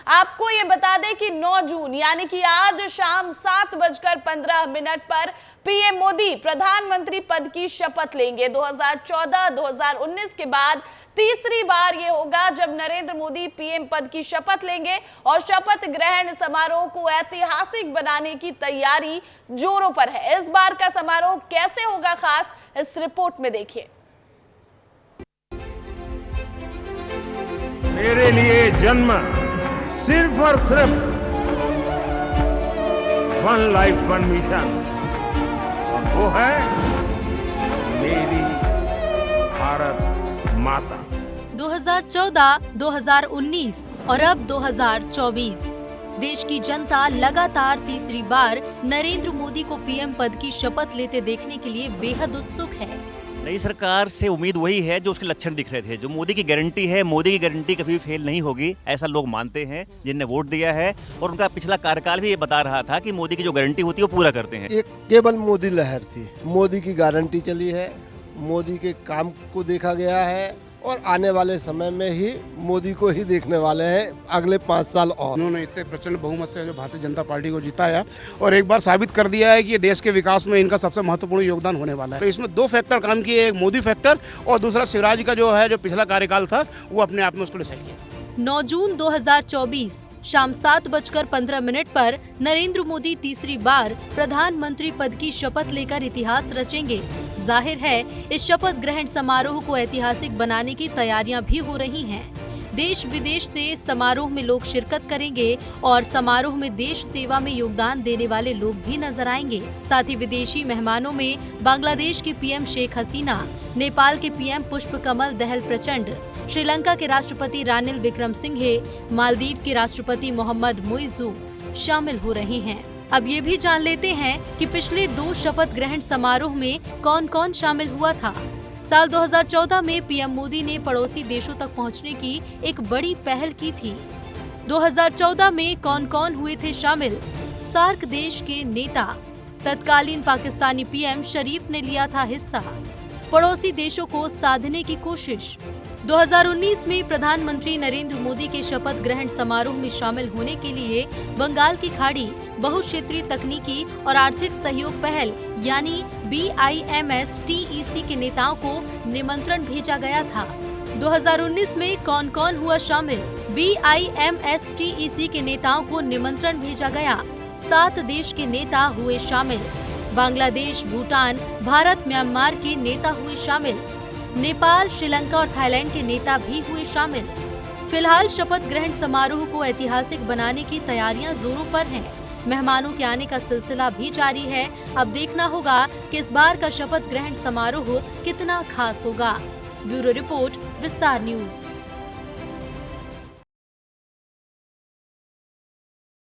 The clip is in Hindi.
आपको ये बता दें कि 9 जून यानी कि आज शाम 7:15 पर पीएम मोदी प्रधानमंत्री पद की शपथ लेंगे। 2014-2019 के बाद तीसरी बार ये होगा जब नरेंद्र मोदी पीएम पद की शपथ लेंगे और शपथ ग्रहण समारोह को ऐतिहासिक बनाने की तैयारी जोरों पर है। इस बार का समारोह कैसे होगा खास, इस रिपोर्ट में देखिए। मेरे लिए जन्म सिर्फ और सिर्फ वन लाइफ वन मिशन, और वो है मेरी भारत माता। 2014, 2019 और अब 2024 देश की जनता लगातार तीसरी बार नरेंद्र मोदी को पीएम पद की शपथ लेते देखने के लिए बेहद उत्सुक है। नई सरकार से उम्मीद वही है जो उसके लक्षण दिख रहे थे। जो मोदी की गारंटी है, मोदी की गारंटी कभी भी फेल नहीं होगी, ऐसा लोग मानते हैं जिनने वोट दिया है। और उनका पिछला कार्यकाल भी ये बता रहा था कि मोदी की जो गारंटी होती है वो पूरा करते हैं। एक केवल मोदी लहर थी, मोदी की गारंटी चली है, मोदी के काम को देखा गया है और आने वाले समय में ही मोदी को ही देखने वाले हैं अगले 5 साल और। उन्होंने इतने प्रचंड बहुमत से जो भारतीय जनता पार्टी को जिताया और एक बार साबित कर दिया है कि ये देश के विकास में इनका सबसे महत्वपूर्ण योगदान होने वाला है। तो इसमें 2 फैक्टर काम किए, एक मोदी फैक्टर और दूसरा शिवराज का जो है जो पिछला कार्यकाल था वो अपने आप में उसको डिसाइड किया। 9 जून 2024 शाम 7:15 पर नरेंद्र मोदी तीसरी बार प्रधानमंत्री पद की शपथ लेकर इतिहास रचेंगे। जाहिर है इस शपथ ग्रहण समारोह को ऐतिहासिक बनाने की तैयारियां भी हो रही हैं। देश विदेश से समारोह में लोग शिरकत करेंगे और समारोह में देश सेवा में योगदान देने वाले लोग भी नजर आएंगे। साथ ही विदेशी मेहमानों में बांग्लादेश की पीएम शेख हसीना, नेपाल के पीएम पुष्पकमल दहल प्रचंड, श्रीलंका के राष्ट्रपति रानिल विक्रमसिंघे, मालदीव के राष्ट्रपति मोहम्मद मुइज़्ज़ू शामिल हो रहे हैं। अब ये भी जान लेते हैं कि पिछले 2 शपथ ग्रहण समारोह में कौन कौन शामिल हुआ था। साल 2014 में पीएम मोदी ने पड़ोसी देशों तक पहुंचने की एक बड़ी पहल की थी। 2014 में कौन कौन हुए थे शामिल? सार्क देश के नेता, तत्कालीन पाकिस्तानी पीएम शरीफ ने लिया था हिस्सा। पड़ोसी देशों को साधने की कोशिश। 2019 में प्रधानमंत्री नरेंद्र मोदी के शपथ ग्रहण समारोह में शामिल होने के लिए बंगाल की खाड़ी बहुक्षेत्रीय तकनीकी और आर्थिक सहयोग पहल यानी BIMSTEC के नेताओं को निमंत्रण भेजा गया था। 2019 में कौन कौन हुआ शामिल? BIMSTEC के नेताओं को निमंत्रण भेजा गया। 7 देश के नेता हुए शामिल। बांग्लादेश, भूटान, भारत, म्यांमार के नेता हुए शामिल। नेपाल, श्रीलंका और थाईलैंड के नेता भी हुए शामिल। फिलहाल शपथ ग्रहण समारोह को ऐतिहासिक बनाने की तैयारियां जोरों पर हैं। मेहमानों के आने का सिलसिला भी जारी है। अब देखना होगा कि इस बार का शपथ ग्रहण समारोह कितना खास होगा। ब्यूरो रिपोर्ट, विस्तार न्यूज।